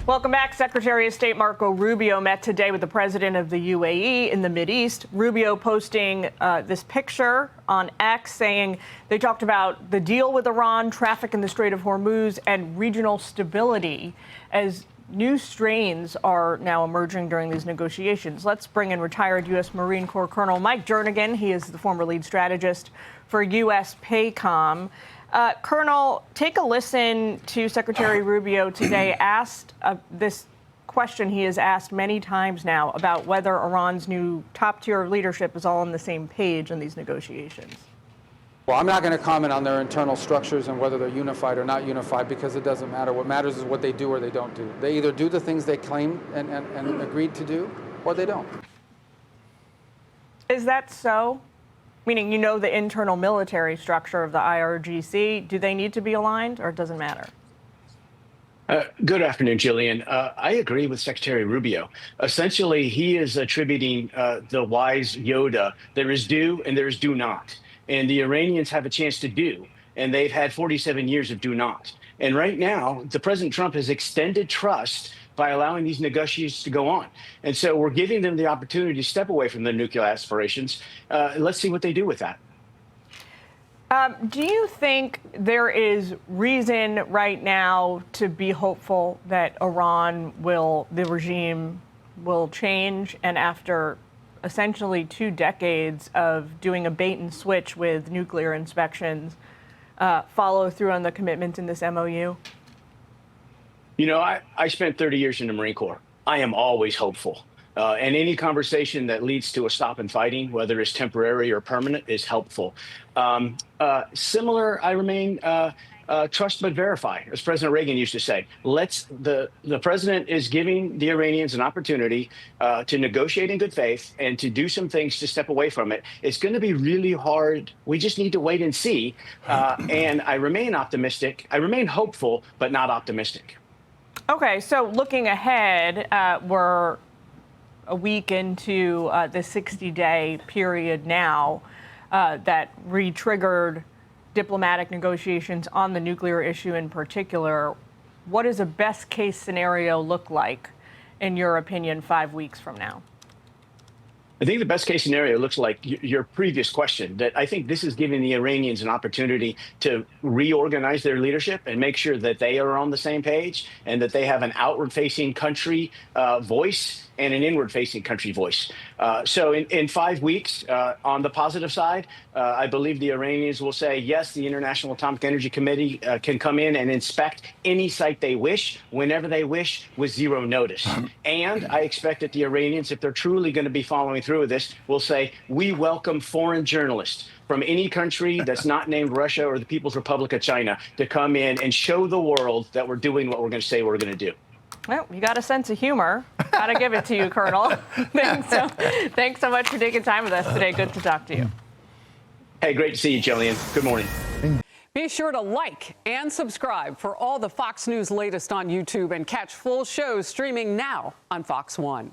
Welcome back. Secretary of State Marco Rubio met today with the president of the UAE in the Mideast. Rubio posting this picture on X saying they talked about the deal with Iran, traffic in the Strait of Hormuz, and regional stability as new strains are now emerging during these negotiations. Let's bring in retired U.S. Marine Corps Colonel Mike Jernigan. He is the former lead strategist for U.S. PACOM. Colonel, take a listen to Secretary Rubio today asked this question he has asked many times now about whether Iran's new top-tier leadership is all on the same page in these negotiations. Well, I'm not going to comment on their internal structures and whether they're unified or not unified because it doesn't matter. What matters is what they do or they don't do. They either do the things they claim and agreed to do or they don't. Is that so? Meaning, you know, the internal military structure of the IRGC. Do they need to be aligned, or it doesn't matter? Good afternoon, Jillian. I agree with Secretary Rubio. Essentially, he is attributing the wise Yoda, there is do and there is do not. And the Iranians have a chance to do, and they've had 47 years of do not. And right now, the President Trump has extended trust by allowing these negotiations to go on. And so we're giving them the opportunity to step away from their nuclear aspirations. Let's see what they do with that. Do you think there is reason right now to be hopeful that the regime will change, and after essentially 2 decades of doing a bait and switch with nuclear inspections, follow through on the commitment in this MOU? You know, I spent 30 years in the Marine Corps. I am always hopeful. And any conversation that leads to a stop in fighting, whether it's temporary or permanent, is helpful. I remain trust but verify, as President Reagan used to say. The president is giving the Iranians an opportunity to negotiate in good faith and to do some things to step away from it. It's going to be really hard. We just need to wait and see. And I remain optimistic. I remain hopeful, but not optimistic. Okay, so looking ahead, we're a week into the 60-day period now that re-triggered diplomatic negotiations on the nuclear issue in particular. What does a best-case scenario look like, in your opinion, 5 weeks from now? I think the best case scenario looks like your previous question, that I think this is giving the Iranians an opportunity to reorganize their leadership and make sure that they are on the same page and that they have an outward-facing country voice and an inward-facing country voice. So in 5 weeks, on the positive side, I believe the Iranians will say, yes, the International Atomic Energy Committee can come in and inspect any site they wish, whenever they wish, with zero notice. And I expect that the Iranians, if they're truly going to be following through with this, will say, we welcome foreign journalists from any country that's not named Russia or the People's Republic of China to come in and show the world that we're doing what we're going to say we're going to do. Well, you got a sense of humor. Got to give it to you, Colonel. Thanks so much for taking time with us today. Good to talk to you. Hey, great to see you, Jillian. Good morning. Be sure to like and subscribe for all the Fox News latest on YouTube, and catch full shows streaming now on Fox One.